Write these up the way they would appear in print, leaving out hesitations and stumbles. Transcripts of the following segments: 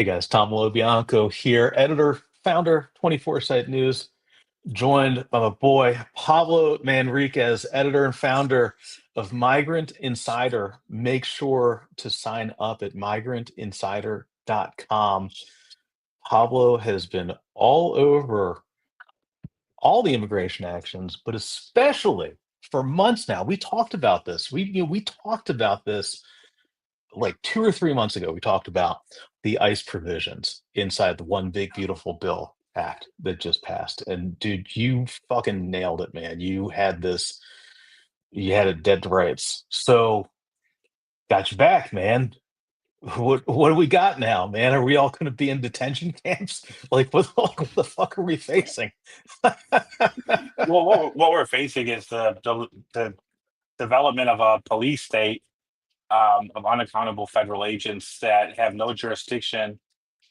Hey guys, Tom LoBianco here, editor, founder, 24 Sight News, joined by my boy Pablo Manriquez, editor and founder of Migrant Insider. Make sure to sign up at migrantinsider.com. Pablo has been all over all the immigration actions, but especially for months now. We talked about this. We talked about this like 2 or 3 months ago. We talked about the ICE provisions inside the One Big Beautiful Bill Act that just passed. And dude, you fucking nailed it, man. You had it dead to rights. So got you back, man. What do we got now, man? Are we all going to be in detention camps? What the fuck are we facing? Well, what we're facing is the development of a police state of unaccountable federal agents that have no jurisdiction.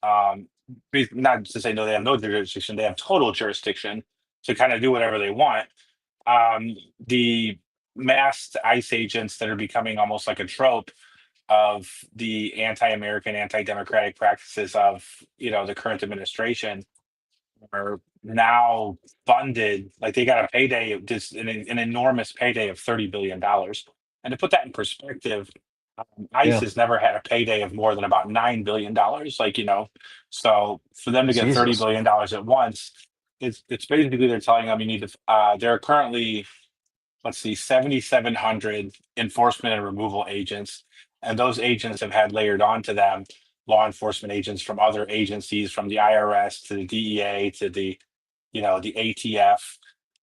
Um, Not to say no, they have no jurisdiction; they have total jurisdiction to kind of do whatever they want. The masked ICE agents that are becoming almost like a trope of the anti-American, anti-democratic practices of the current administration are now funded. Like they got a payday, just an enormous payday of $30 billion. And to put that in perspective, ICE Yeah, has never had a payday of more than about $9 billion. So for them to get thirty Jesus. billion dollars at once, it's basically they're telling them you need to. There are currently, let's see, 7,700 enforcement and removal agents, and those agents have had layered onto them law enforcement agents from other agencies, from the IRS to the DEA to the ATF.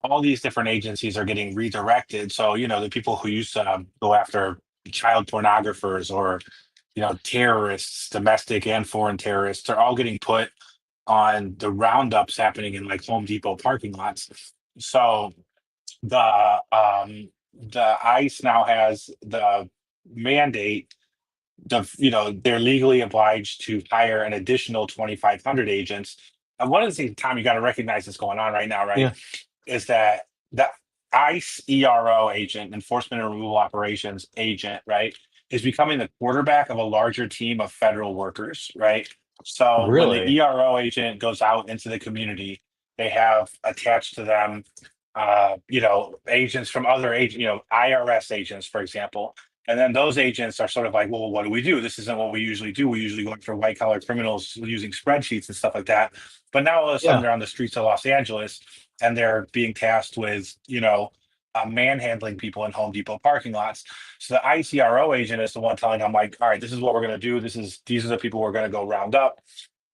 All these different agencies are getting redirected. So, the people who used to go after child pornographers or, terrorists, domestic and foreign terrorists, are all getting put on the roundups happening in like Home Depot parking lots. So the ICE now has the mandate they're legally obliged to hire an additional 2,500 agents. And one of the things, Tom, you got to recognize that's going on right now, right, Yeah. is that the ICE ERO agent, Enforcement and Removal Operations agent, right, is becoming the quarterback of a larger team of federal workers, right? So when the Really? ERO agent goes out into the community, they have attached to them, agents from other agents, IRS agents, for example, and then those agents are sort of like, well, what do we do? This isn't what we usually do. We usually go after white collar criminals using spreadsheets and stuff like that. But now all of a sudden Yeah. they're on the streets of Los Angeles and they're being tasked with, manhandling people in Home Depot parking lots. So the ICRO agent is the one telling them, like, all right, this is what we're going to do. These are the people we're going to go round up.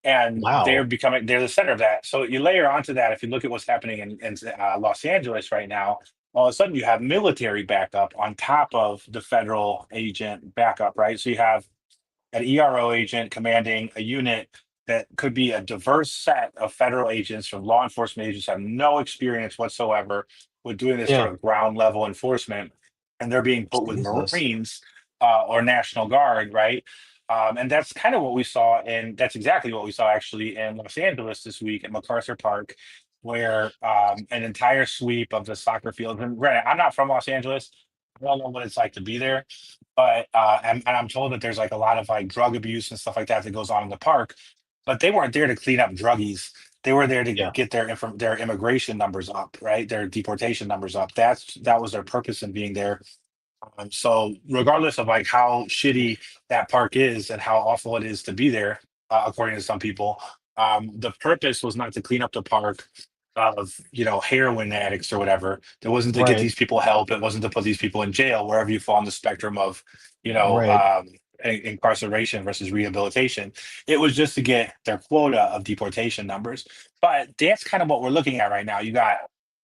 And Wow. they're the center of that. So you layer onto that, if you look at what's happening in Los Angeles right now, all of a sudden you have military backup on top of the federal agent backup, right? So you have an ERO agent commanding a unit that could be a diverse set of federal agents from law enforcement agents have no experience whatsoever with doing this sort Yeah. of ground level enforcement, and they're being put with Jesus. Marines or National Guard, right? And that's kind of what we saw, and that's exactly what we saw actually in Los Angeles this week at MacArthur Park, where an entire sweep of the soccer field. And granted, I'm not from Los Angeles. I don't know what it's like to be there, but and I'm told that there's like a lot of like drug abuse and stuff like that that goes on in the park. But they weren't there to clean up druggies. They were there to Yeah. get their immigration numbers up, right? Their deportation numbers up. That was their purpose in being there. So regardless of like how shitty that park is and how awful it is to be there, according to some people, the purpose was not to clean up the park of heroin addicts or whatever. It wasn't to get Right. these people help. It wasn't to put these people in jail, wherever you fall on the spectrum of you know Right. um, incarceration versus rehabilitation. It was just to get their quota of deportation numbers. But that's kind of what we're looking at right now. You got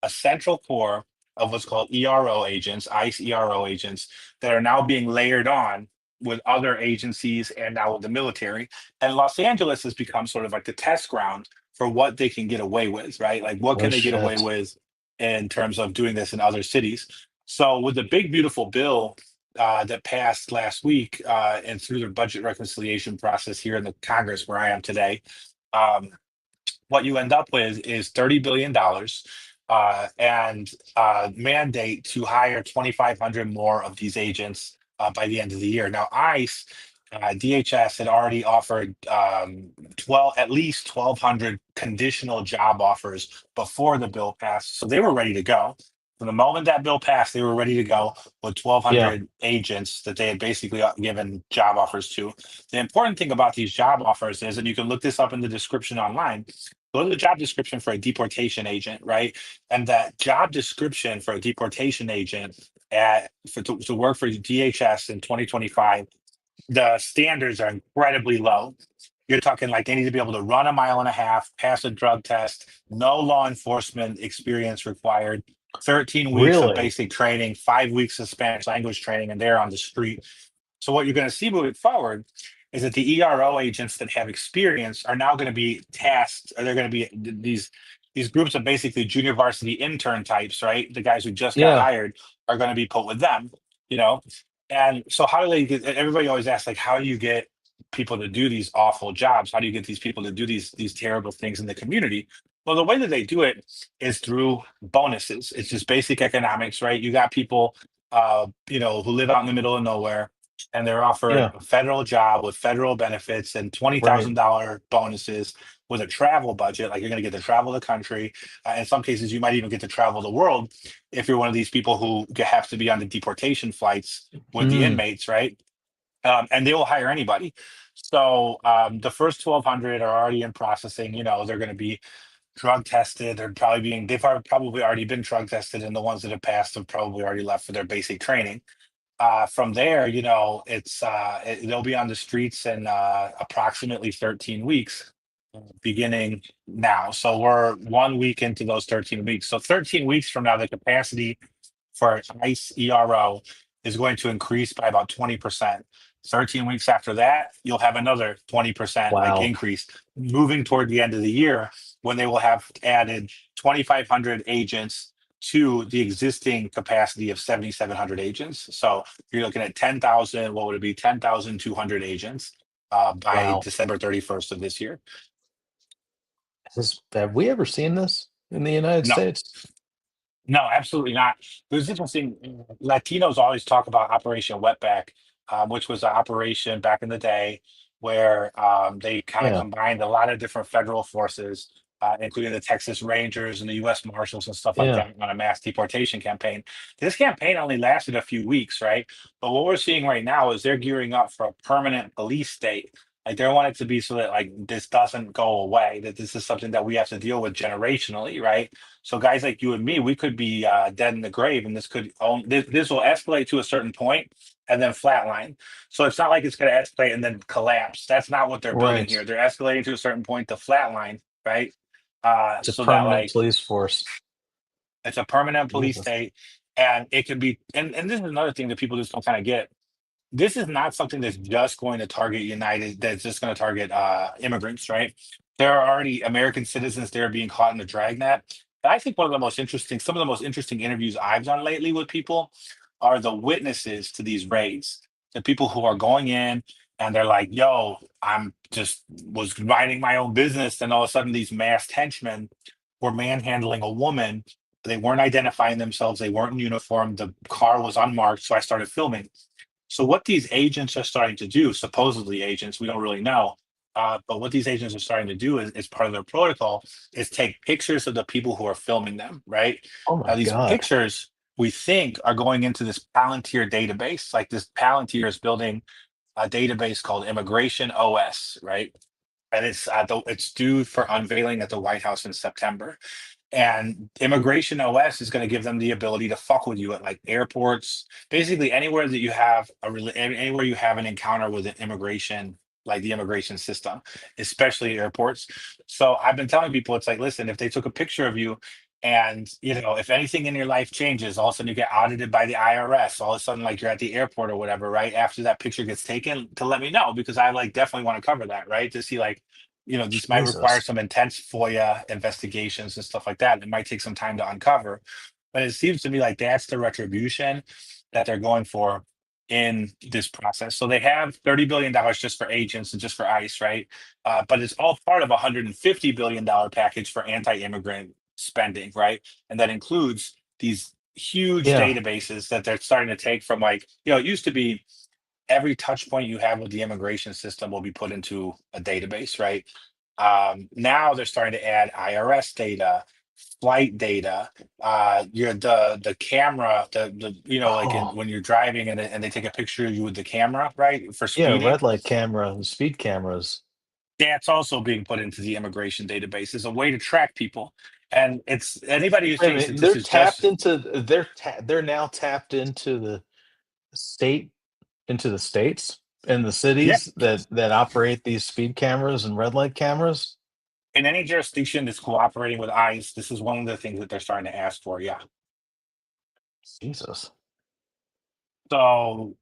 a central core of what's called ERO agents, ICE ERO agents, that are now being layered on with other agencies and now with the military. And Los Angeles has become sort of like the test ground for what they can get away with, right? Like what No can they get away shit. with in terms of doing this in other cities? So with the big beautiful bill that passed last week and through the budget reconciliation process here in the Congress where I am today, um, what you end up with is $30 billion and mandate to hire 2,500 more of these agents by the end of the year. Now, ICE DHS had already offered 12, at least 1,200 conditional job offers before the bill passed. So they were ready to go. From the moment that bill passed, they were ready to go with Yeah. 1,200 agents that they had basically given job offers to. The important thing about these job offers is, and you can look this up in the description online, go to the job description for a deportation agent, right? And that job description for a deportation agent to work for DHS in 2025, the standards are incredibly low. You're talking like they need to be able to run a mile and a half, pass a drug test, no law enforcement experience required, 13 weeks of Really? basic training, 5 weeks of Spanish language training, and they're on the street. So what you're going to see moving forward is that the ERO agents that have experience are now going to be tasked, or they're going to be these groups of basically junior varsity intern types, right? The guys who just got Yeah. hired are going to be put with them, you know. And so how do they get? Everybody always asks, like, how do you get people to do these awful jobs? How do you get these people to do these terrible things in the community? Well, the way that they do it is through bonuses. It's just basic economics, right? You got people, who live out in the middle of nowhere, and they're offered Yeah. a federal job with federal benefits and twenty Right. thousand dollar bonuses with a travel budget. Like, you're going to get to travel the country. In some cases, you might even get to travel the world if you're one of these people who have to be on the deportation flights with the Mm. inmates, right? And they will hire anybody. So the first 1,200 are already in processing. They're going to be drug tested. They've probably already been drug tested, and the ones that have passed have probably already left for their basic training. From there, they'll be on the streets in approximately 13 weeks, beginning now. So we're 1 week into those 13 weeks. So 13 weeks from now, the capacity for ICE ERO is going to increase by about 20%. 13 weeks after that, you'll have another 20% like Wow. increase moving toward the end of the year, when they will have added 2,500 agents to the existing capacity of 7,700 agents. So you're looking at 10,000, what would it be? 10,200 agents by Wow. December 31st of this year. Have we ever seen this in the United No, States? no, absolutely not. There's interesting. Latinos always talk about Operation Wetback, which was an operation back in the day where they kind of Yeah. combined a lot of different federal forces, including the Texas Rangers and the U.S. Marshals and stuff like Yeah. that, on a mass deportation campaign. This campaign only lasted a few weeks, right? But what we're seeing right now is they're gearing up for a permanent police state. Like, they want it to be so that, like, this doesn't go away, that this is something that we have to deal with generationally, right? So guys like you and me, we could be dead in the grave, and this will escalate to a certain point and then flatline. So it's not like it's going to escalate and then collapse. That's not what they're building Right. here. They're escalating to a certain point to flatline, right? It's a So that, permanent like, police force. it's a permanent police Jesus. state, and it can be. And this is another thing that people just don't kind of get. This is not something that's just going to target United, that's just going to target immigrants, right? There are already American citizens there being caught in the dragnet. And I think some of the most interesting interviews I've done lately with people are the witnesses to these raids. The people who are going in and they're like, yo, I'm just was minding my own business. And all of a sudden, these masked henchmen were manhandling a woman. They weren't identifying themselves. They weren't in uniform. The car was unmarked. So I started filming. So what these agents are starting to do, supposedly agents, we don't really know, but what these agents are starting to do is part of their protocol, is take pictures of the people who are filming them, right? Oh Now my these God. pictures, we think, are going into this Palantir database. Like, this Palantir is building a database called Immigration OS, right? And it's due for unveiling at the White House in September. And Immigration OS is going to give them the ability to fuck with you at, like, airports, basically anywhere that you have anywhere you have an encounter with an immigration, like the immigration system, especially airports. So I've been telling people, it's like, listen, if they took a picture of you, and if anything in your life changes, all of a sudden you get audited by the IRS, all of a sudden, like, you're at the airport or whatever, right? After that picture gets taken, to let me know, because I, like, definitely want to cover that, right? To see, like, this might require Jesus. some intense FOIA investigations and stuff like that. It might take some time to uncover, but it seems to me like that's the retribution that they're going for in this process. So they have $30 billion just for agents and just for ICE, right? But it's all part of a $150 billion package for anti-immigrant spending, right? And that includes these huge Yeah. databases that they're starting to take from, like, it used to be every touch point you have with the immigration system will be put into a database, right? Now they're starting to add IRS data, flight data, the camera, the like Oh, when you're driving and they take a picture of you with the camera, right, for yeah, speeding. red light camera, speed cameras. That's also being put into the immigration database as a way to track people. And it's anybody who Wait a thinks that minute, this is just they're now tapped into the state into the states and the yeah, cities that operate these speed cameras and red light cameras. in any jurisdiction that's cooperating with ICE, this is one of the things that they're starting to ask for. Yeah. Jesus. So,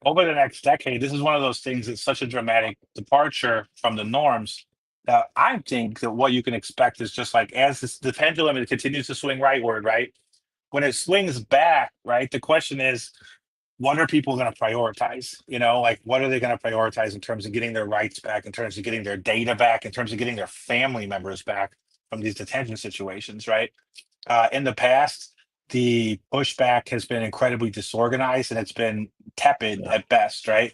over the next decade, this is one of those things that's such a dramatic departure from the norms that I think that what you can expect is just like as the pendulum it continues to swing rightward, right? When it swings back, right? The question is, what are people going to prioritize? Like what are they going to prioritize in terms of getting their rights back, in terms of getting their data back, in terms of getting their family members back from these detention situations, right? In the past, the pushback has been incredibly disorganized and it's been tepid Yeah. at best, right?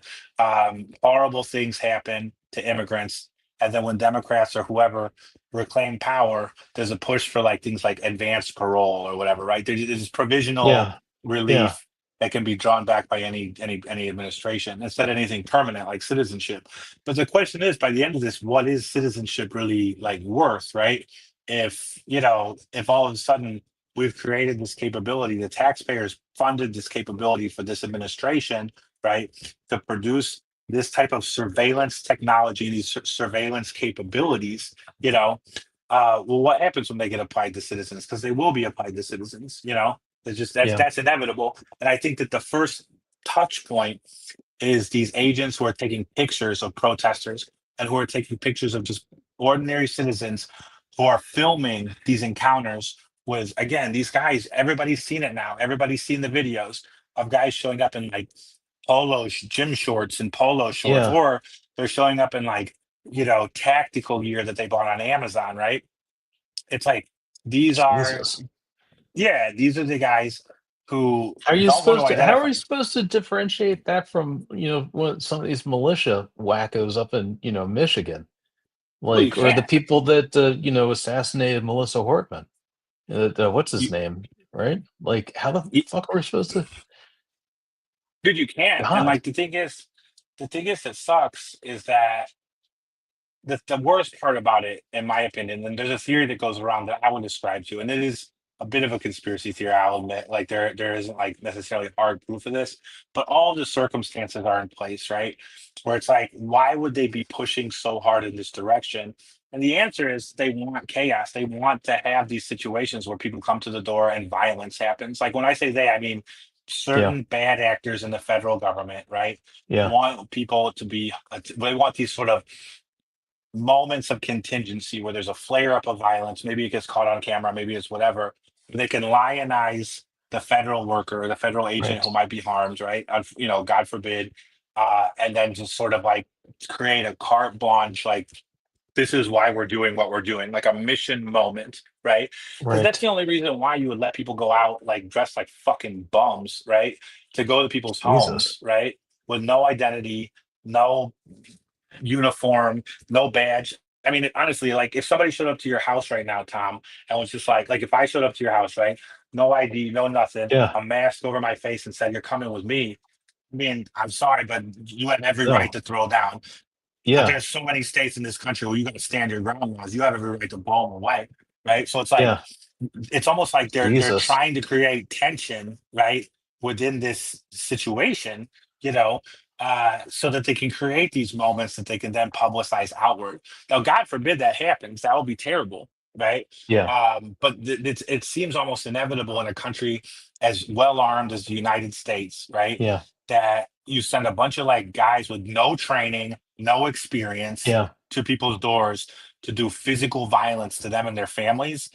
Horrible things happen to immigrants. And then when Democrats or whoever reclaim power, there's a push for like things like advanced parole or whatever, right? There's provisional Yeah. Yeah. relief that can be drawn back by any administration instead of anything permanent like citizenship. But the question is, by the end of this, what is citizenship really like worth, right? If all of a sudden we've created this capability, the taxpayers funded this capability for this administration, right, to produce this type of surveillance technology, these surveillance capabilities, well, what happens when they get applied to citizens? Because they will be applied to citizens, it's just Yeah. that's inevitable. And I think that the first touch point is these agents who are taking pictures of protesters and who are taking pictures of just ordinary citizens who are filming these encounters with, again, these guys. Everybody's seen it now. Everybody's seen the videos of guys showing up in like gym shorts and polo shorts, Yeah. or they're showing up in like, tactical gear that they bought on Amazon, right? It's like these are, Jesus. yeah, these are the guys who How are you don't want to supposed to how are identify. we supposed to differentiate that from, what some of these militia wackos up in, Michigan? Well, you Like, or the can't. people that assassinated Melissa Hortman. What's his You, name, right? Like, how the you, fuck are we supposed to? dude, you can't. And God. like the thing is that sucks is that the worst part about it, in my opinion, and there's a theory that goes around that I would describe to you, and it is a bit of a conspiracy theory, I'll admit. Like there isn't like necessarily hard proof of this, but all the circumstances are in place, right? Where it's like, why would they be pushing so hard in this direction? And the answer is they want chaos. They want to have these situations where people come to the door and violence happens. Like when I say they, I mean Yeah. certain bad actors in the federal government, right? Yeah. Want people to be, they want these sort of moments of contingency where there's a flare up of violence. Maybe it gets caught on camera, maybe it's whatever. They can lionize the federal worker or the federal agent Right. who might be harmed, right? God forbid. And then just sort of like create a carte blanche, like this is why we're doing what we're doing, like a mission moment, right? Because that's Right. the only reason why you would let people go out like dressed like fucking bums, right? To go to people's homes, Jesus. right? With no identity, no uniform, no badge. I mean, honestly, like if somebody showed up to your house right now, Tom, and was just like if I showed up to your house, right, no ID, no nothing, Yeah. a mask over my face, and said you're coming with me. I mean, I'm sorry, but you have every right No. to throw down. But Yeah. there's so many states in this country where you got to stand your ground laws. You have every right to blow them away, right? So Yeah. it's almost like they're Jesus. trying to create tension, right, within this situation, you know, so that they can create these moments that they can then publicize outward. Now, God forbid that happens. That would be terrible, right? Yeah. But it seems almost inevitable in a country as well armed as the United States, right? Yeah. That you send a bunch of like guys with no training, no experience Yeah. to people's doors to do physical violence to them and their families.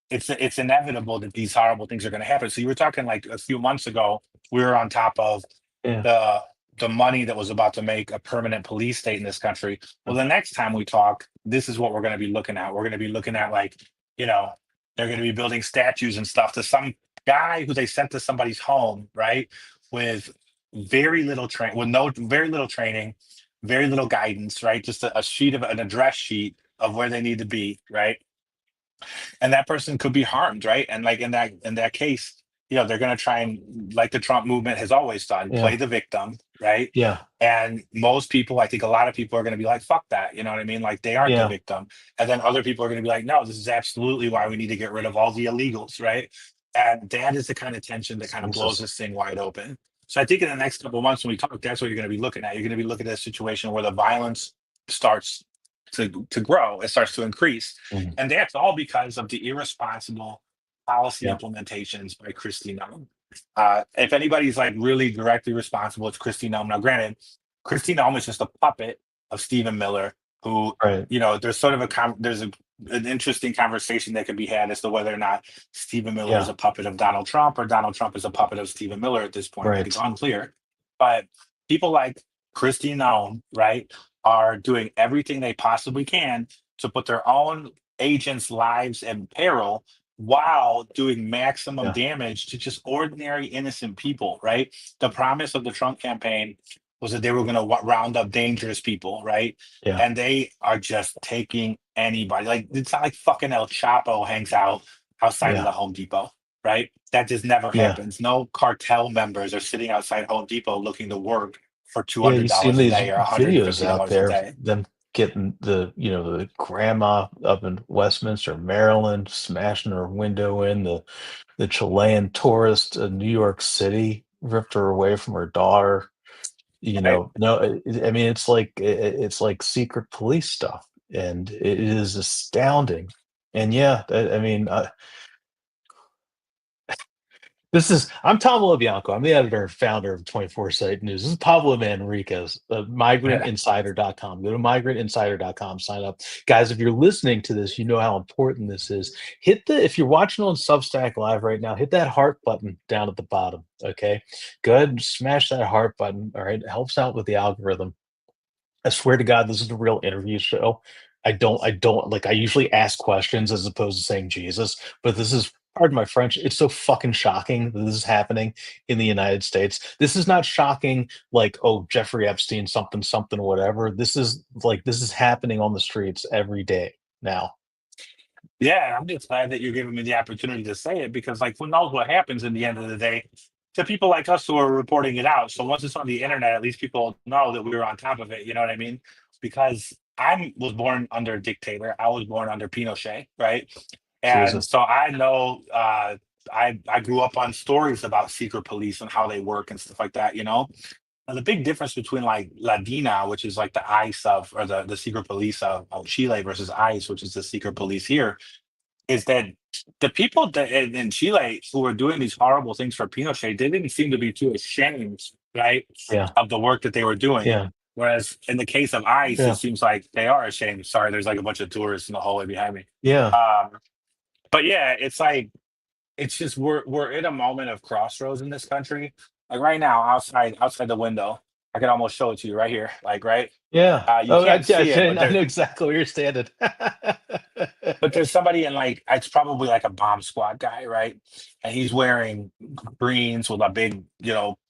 It's inevitable that these horrible things are going to happen. So you were talking like a few months ago, we were on top of Yeah. the the money that was about to make a permanent police state in this country. Well, the next time we talk, this is what we're going to be looking at. We're going to be looking at like, you know, they're going to be building statues and stuff to some guy who they sent to somebody's home, right? With very little train with no very little training, very little guidance, right? Just a sheet of an address sheet of where they need to be, right? And that person could be harmed, right? And like in that case, they're going to try and, like the Trump movement has always done, Yeah. play the victim, right? Yeah. And most people, I think a lot of people are going to be like, fuck that, you know what I mean? Like they aren't the Yeah. victim. And then other people are going to be like, no, this is absolutely why we need to get rid of all the illegals, right? And that is the kind of tension that kind of blows Jesus. this thing wide open. So I think in the next couple of months when we talk, that's what you're going to be looking at. You're going to be looking at a situation where the violence starts to grow, it starts to increase. Mhm. And that's all because of the irresponsible policy Yeah. implementations by Kristi Noem. If anybody's like really directly responsible, it's Kristi Noem. Now, granted, Kristi Noem is just a puppet of Stephen Miller, who, Right. there's sort of an interesting conversation that could be had as to whether or not Stephen Miller is Yeah. a puppet of Donald Trump or Donald Trump is a puppet of Stephen Miller at this point. Like it's Right. unclear. But people like Kristi Noem, right, are doing everything they possibly can to put their own agents' lives in peril while doing maximum Yeah. damage to just ordinary innocent people, right? The promise of the Trump campaign was that they were going to round up dangerous people, right? Yeah. And they are just taking anybody. Like it's not like fucking El Chapo hangs out outside of Yeah. the Home Depot, right? That just never Yeah. happens. No cartel members are sitting outside Home Depot looking to work for two Yeah. hundred You've seen dollars a these day or one hundred and videos fifty out dollars a there of day. them getting the grandma up in Westminster, Maryland, smashing her window in, the Chilean tourist in New York City ripped her away from her daughter. Right? No, I mean, it's like secret police stuff, and it is astounding. And yeah, I mean, I'm Tom LoBianco. I'm the editor and founder of 24 Sight News. This is Pablo Manriquez of migrantinsider.com. Go to migrantinsider.com, sign up. Guys, if you're listening to this, you know how important this is. If you're watching on Substack Live right now, hit that heart button down at the bottom. Okay. Go ahead and smash that heart button. All right. It helps out with the algorithm. I swear to God, this is a real interview show. I don't like, I usually ask questions as opposed to saying Jesus, but this is, pardon my French, it's so fucking shocking that this is happening in the United States. This is not shocking like, oh, Jeffrey Epstein, something, something, whatever. This is happening on the streets every day now. Yeah, I'm just glad that you're giving me the opportunity to say it because, like, who knows what happens in the end of the day to people like us who are reporting it out. So once it's on the internet, at least people know that we were on top of it. You know what I mean? Because I was born under a dictator. I was born under Pinochet, right? And Jesus. so I know. I grew up on stories about secret police and how they work and stuff like that. And the big difference between like Ladina, which is like the ICE or the secret police of Chile versus ICE, which is the secret police here, is that the people that in Chile who were doing these horrible things for Pinochet, they didn't seem to be too ashamed, right, Yeah. of the work that they were doing. Yeah. Whereas in the case of ICE, it Yeah. seems like they are ashamed. Sorry, there's like a bunch of tourists in the hallway behind me. Yeah. Um, but yeah, it's like it's just we're in a moment of crossroads in this country. Like right now, outside the window, I can almost show it to you right here. Like right, Yeah. you Oh, can't see it, I know exactly where you're standing. but there's somebody in like it's probably like a bomb squad guy, right? And he's wearing greens with a big,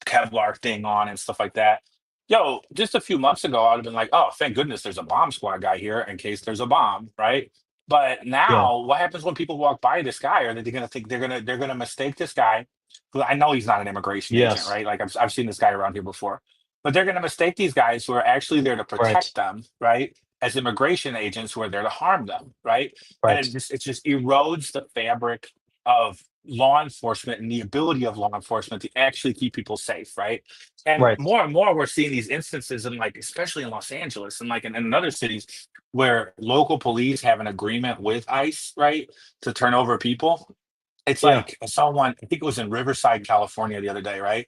Kevlar thing on and stuff like that. Yo, just a few months ago, I would have been like, oh, thank goodness there's a bomb squad guy here in case there's a bomb, right? But Yeah. now, what happens when people walk by this guy? Are they gonna think they're gonna mistake this guy? 'Cause I know he's not an immigration agent, Yes. right? Like I've seen this guy around here before, but they're gonna mistake these guys who are actually there to Right. protect them, right? As immigration agents who are there to harm them, right? And Right. it just erodes the fabric of law enforcement and the ability of law enforcement to actually keep people safe, right? And Right. more we're seeing these instances in like especially in Los Angeles and like in other cities where local police have an agreement with ICE, right, to turn over people. It's Yeah. like someone, I think it was in Riverside, California the other day, right?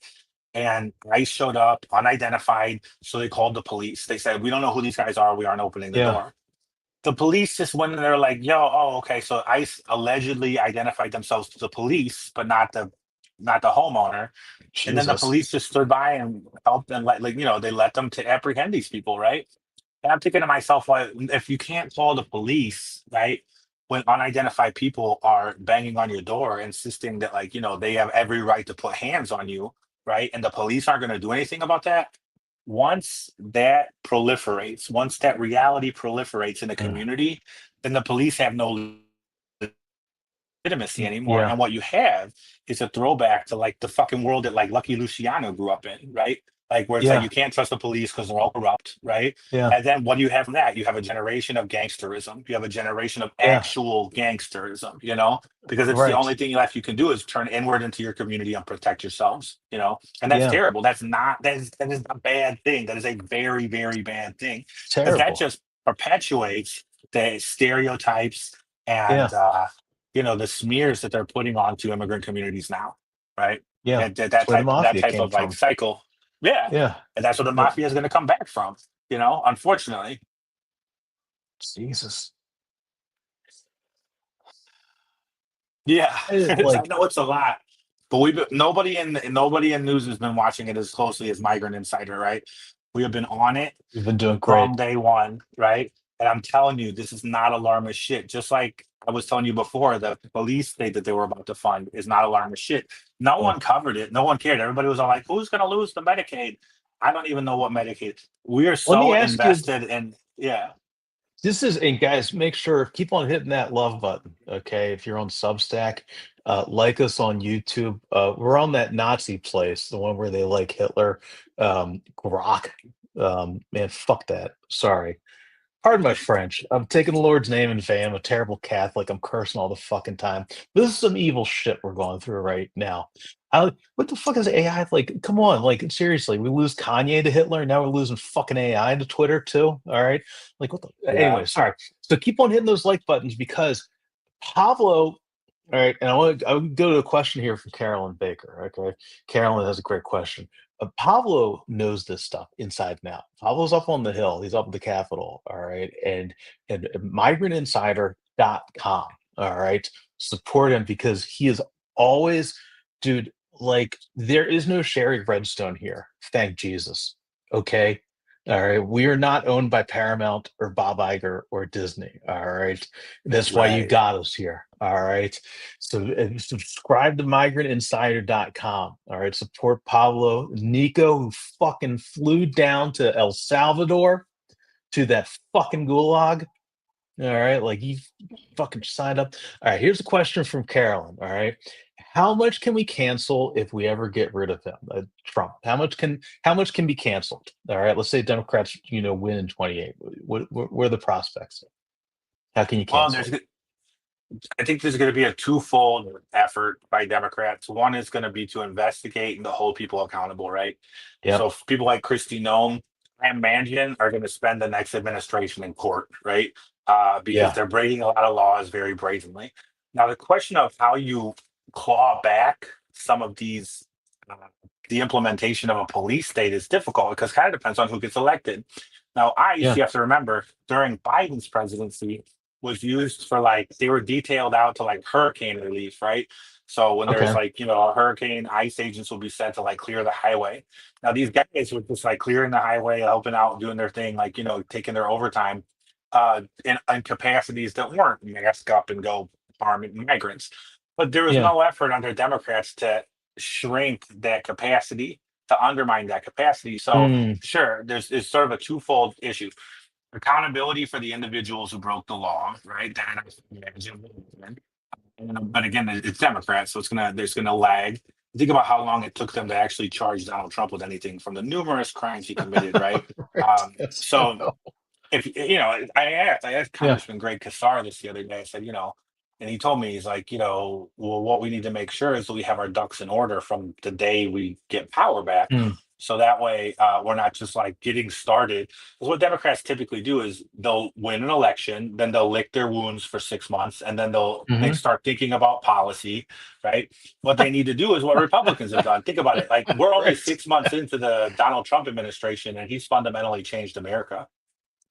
And ICE showed up unidentified, so they called the police. They said, "We don't know who these guys are. We aren't opening the Yeah. door." The police just went in there like, "Yo, oh, okay." So ICE allegedly identified themselves to the police, but not the homeowner. And then the Jesus. police just stood by and helped and they let them to apprehend these people, right? And I'm thinking to myself, like, if you can't call the police, right, when unidentified people are banging on your door, insisting that, like, they have every right to put hands on you, right? And the police aren't going to do anything about that. Once that proliferates, once that reality proliferates in the Mm. community, then the police have no legitimacy anymore. Yeah. And what you have is a throwback to like the fucking world that like Lucky Luciano grew up in, right? Like where it's like Yeah. you can't trust the police because they're all corrupt, right? Yeah. And then what do you have from that? You have a generation of gangsterism. You have a generation of Yeah. actual gangsterism, you know, because it's the Right. only thing left you can do is turn inward into your community and protect yourselves, you know, and that's Yeah. terrible. That is a bad thing. That is a very, very bad thing It's because that terrible. just perpetuates the stereotypes Yeah. and the smears that they're putting onto immigrant communities now, right? Yeah. That that, That's that where the type that mafia type came of like from. cycle, yeah, Yeah. and that's what the Yeah. mafia is going to come back from, unfortunately. Jesus. Yeah, I Like know it's a lot, but nobody in news has been watching it as closely as Migrant Insider, right? We have been on it we've been doing from great. day one, right? And I'm telling you, this is not alarmist shit. Just like I was telling you before, the police state that they were about to fund is not alarmist shit. No Yeah. one covered it. No one cared. Everybody was all like, "Who's going to lose the Medicaid?" I don't even know what Medicaid. We are Let me so ask you, invested in, yeah. and guys, make sure keep on hitting that love button. Okay. If you're on Substack, like us on YouTube. We're on that Nazi place, the one where they like Hitler. Grok. Man, fuck that. Sorry. Pardon my French. I'm taking the Lord's name in vain. I'm a terrible Catholic. I'm cursing all the fucking time. This is some evil shit we're going through right now. What the fuck is AI? Like, come on, like seriously, we lose Kanye to Hitler. Now we're losing fucking AI to Twitter too. All right, like what the? Yeah. Anyway, sorry. So keep on hitting those like buttons because Pablo. All right, and I would go to a question here from Carolyn Baker. Okay, Carolyn has a great question. Pablo knows this stuff inside and out. Pablo's up on the hill. He's up at the Capitol. All right, and migrantinsider.com. All right, support him because he is always, dude. Like there is no Sherry Redstone here. Thank Jesus. Okay. All right. We are not owned by Paramount or Bob Iger or Disney. All right. That's why you Right. got us here. All right. So subscribe to migrantinsider.com. All right. Support Pablo Nico, who fucking flew down to El Salvador to that fucking gulag. All right. Like he fucking signed up. All right. Here's a question from Carolyn. All right. How much can we cancel if we ever get rid of him, Trump? How much can be canceled? All right. Let's say Democrats, win in 28. What are the prospects? How can you Well, cancel it? I think there's going to be a twofold effort by Democrats. One is going to be to investigate and to hold people accountable, right? Yep. So people like Kristi Noem and Mangian are going to spend the next administration in court, right? Because Yeah. they're breaking a lot of laws very brazenly. Now, the question of how you claw back some of these, uh, the implementation of a police state is difficult because it kind of depends on who gets elected. Now, ICE, Yeah. you have to remember, during Biden's presidency, was used for like they were detailed out to like hurricane relief, right? So when there's Okay. like a hurricane, ICE agents will be sent to like clear the highway. Now these guys were just like clearing the highway, helping out, doing their thing, like taking their overtime, in capacities that weren't mask up and go harm migrants. But there was Yeah. no effort under Democrats to shrink that capacity, to undermine that capacity. So Mm, sure, it's sort of a twofold issue: accountability for the individuals who broke the law, right? That I imagine will happen. But again, it's Democrats, so there's gonna lag. Think about how long it took them to actually charge Donald Trump with anything from the numerous crimes he committed, right? right. Yes, I So know. if I asked Yeah. Congressman Greg Casar this the other day. I said, and he told me he's like, well, what we need to make sure is that we have our ducks in order from the day we get power back, Mm, so that way we're not just like getting started. Because what Democrats typically do is they'll win an election, then they'll lick their wounds for 6 months, and then they hmm start thinking about policy, right? What they need to do is what Republicans have done. Think about it. Like we're only Right. 6 months into the Donald Trump administration, and he's fundamentally changed America.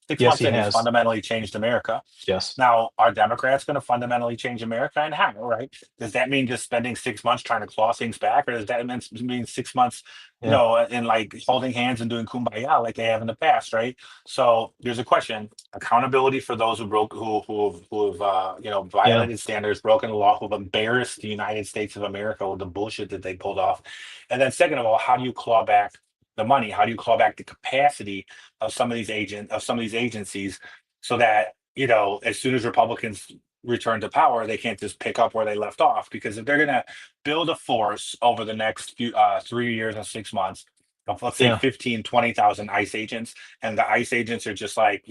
6 Yes, months he in, he's has. fundamentally changed America. Yes. Now, are Democrats going to fundamentally change America, and how? Right? Does that mean just spending 6 months trying to claw things back, or does that mean 6 months, Yeah. and like holding hands and doing kumbaya like they have in the past, right? So there's a question: accountability for those who broke, who have Yeah. violated standards, broken the law, who've embarrassed the United States of America with the bullshit that they pulled off, and then second of all, how do you claw back the money? How do you claw back the capacity of some of these agencies, so that as soon as Republicans return to power, they can't just pick up where they left off. Because if they're going to build a force over the next 3 years and 6 months of, let's say, Yeah. 15, 20,000 ICE agents, and the ICE agents are just like,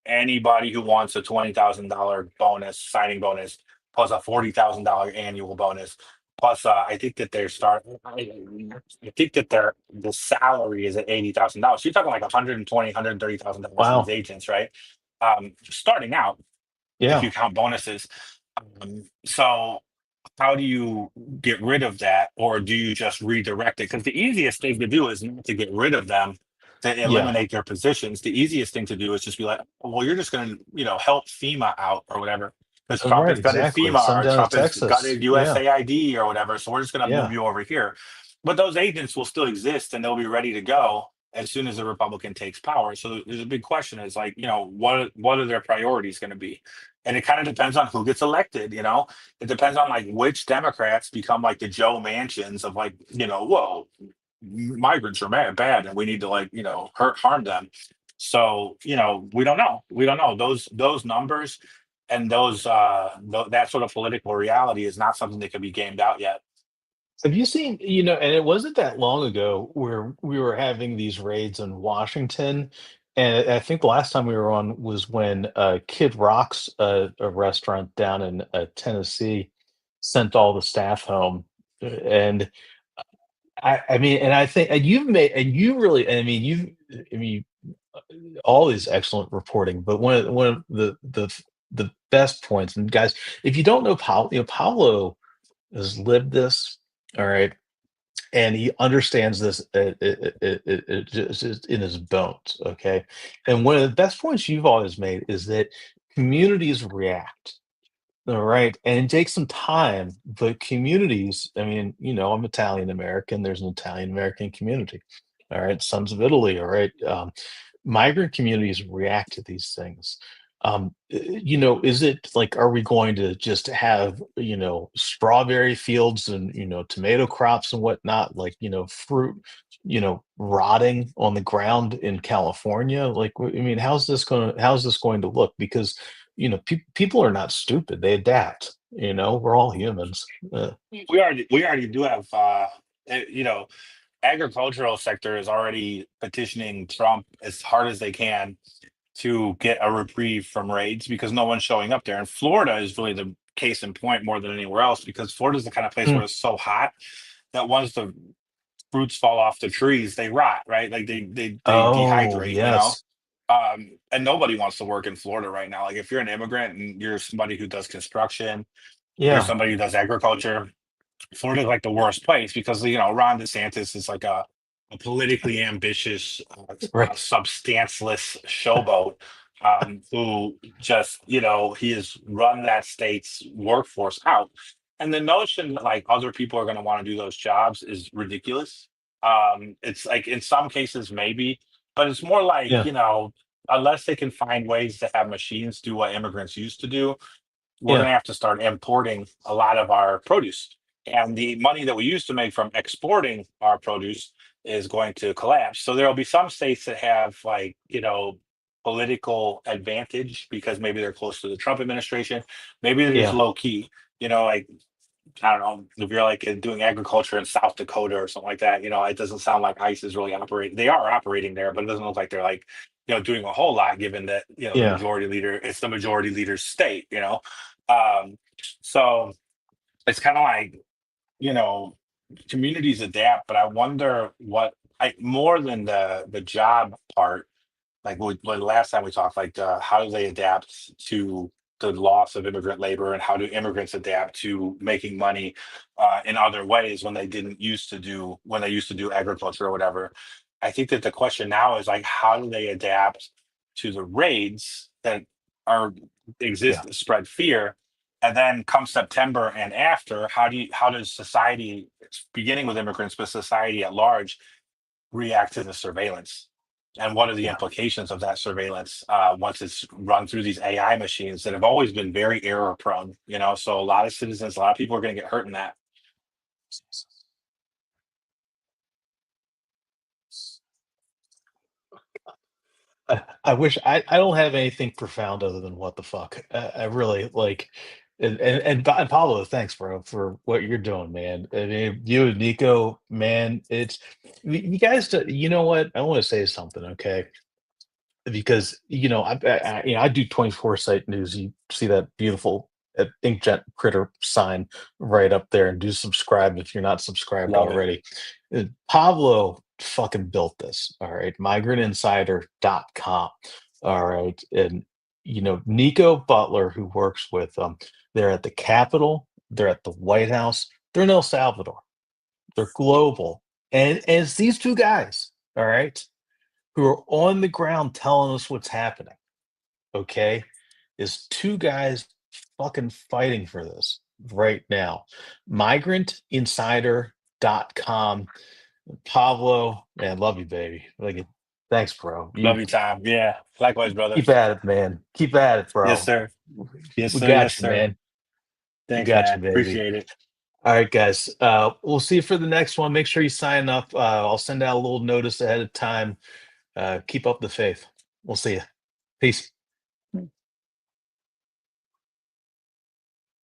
anybody who wants a $20,000 bonus, signing bonus, plus a $40,000 annual bonus. Plus, I think that the salary is at $80,000. So you're talking like 120, $130,000 for these Wow. agents, right? Starting out, if Yeah. you count bonuses. So how do you get rid of that, or do you just redirect it? Because the easiest thing to do is not to get rid of them, to Yeah. eliminate their positions. The easiest thing to do is just be like, well, you're just going to, help FEMA out or whatever. Because Trump Right. has gutted Exactly. FEMA, Send or down to Trump has Texas. gutted Yeah. USAID or whatever. So we're just going to move Yeah. you over here. But those agents will still exist, and they'll be ready to go as soon as the Republican takes power. So there's a big question: is like, what are their priorities going to be? And it kind of depends on who gets elected. It depends on like which Democrats become like the Joe Mansions of like, whoa, migrants are bad, and we need to like, harm them. So we don't know. We don't know those numbers, and that sort of political reality is not something that can be gamed out yet. Have you seen, and it wasn't that long ago where we were having these raids in Washington. And I think the last time we were on was when Kid Rock's a restaurant down in Tennessee sent all the staff home. And I mean, and I think, and you've made, and you really, I mean, I mean, all these excellent reporting, but one of the best points, and guys, if you don't know Paulo, Paulo has lived this, all right, and he understands this just in his bones. Okay, and one of the best points you've always made is that communities react. All right, and it takes some time, but communities, I mean, I'm Italian American. There's an Italian American community. All right, Sons of Italy. All right, migrant communities react to these things. Is it like, are we going to just have, strawberry fields and, tomato crops and whatnot, like, fruit, rotting on the ground in California? Like, I mean, how's this going to look? Because, people are not stupid. They adapt, we're all humans. We already do have, eh, you know, agricultural sector is already petitioning Trump as hard as they can to get a reprieve from raids, because no one's showing up there. And Florida is really the case in point more than anywhere else, because Florida is the kind of place where Mm, it's so hot that once the fruits fall off the trees, they rot, right? Like they oh, dehydrate. yes. And nobody wants to work in Florida right now. Like if you're an immigrant and you're somebody who does construction, you're Yeah. somebody who does agriculture, Florida's like the worst place, because Ron DeSantis is like a politically ambitious, Right. substanceless showboat, who just he has run that state's workforce out, and the notion that like other people are going to want to do those jobs is ridiculous. It's like in some cases maybe, but it's more like Yeah. unless they can find ways to have machines do what immigrants used to do, we're going Yeah. to have to start importing a lot of our produce. And the money that we used to make from exporting our produce is going to collapse. So there will be some states that have like, political advantage because maybe they're close to the Trump administration. Maybe they're just Yeah. low key, like, I don't know, if you're like doing agriculture in South Dakota or something like that, it doesn't sound like ICE is really operating. They are operating there, but it doesn't look like they're like, doing a whole lot, given that, Yeah. it's the majority leader's state. Um, so it's kind of like, you know, communities adapt, but I wonder more than the job part, like when last time we talked, like how do they adapt to the loss of immigrant labor, and how do immigrants adapt to making money in other ways when they used to do agriculture or whatever. I think that the question now is like, how do they adapt to the raids that are exist Yeah. to spread fear. And then come September and after, how does society, beginning with immigrants, but society at large, react to the surveillance? And what are the Yeah. implications of that surveillance once it's run through these AI machines that have always been very error prone? So a lot of citizens, a lot of people are going to get hurt in that. I wish I don't have anything profound other than what the fuck. I really like, and Pablo, thanks, bro, for what you're doing, man. I mean, you and Nico, man, it's you guys. You know what? I want to say something, okay? Because I do 24 sight news. You see that beautiful inkjet critter sign right up there, and do subscribe if you're not subscribed Love it. already. Pablo fucking built this. All right, migrantinsider.com. All right, and Nico Butler, who works with them, they're at the Capitol, they're at the White House, they're in El Salvador, they're global, and it's these two guys. All right, who are on the ground telling us what's happening, okay, is two guys fucking fighting for this right now. Migrantinsider.com. Pablo, man, love you, baby. Like, thanks, bro. Love your time. Yeah. Likewise, brother. Keep at it, man. Keep at it, Yes, bro. sir. Yes, We sir. Yes, got you, sir. man. We Thanks, got you, man. baby. Appreciate it. All right, guys. We'll see you for the next one. Make sure you sign up. I'll send out a little notice ahead of time. Keep up the faith. We'll see you. Peace.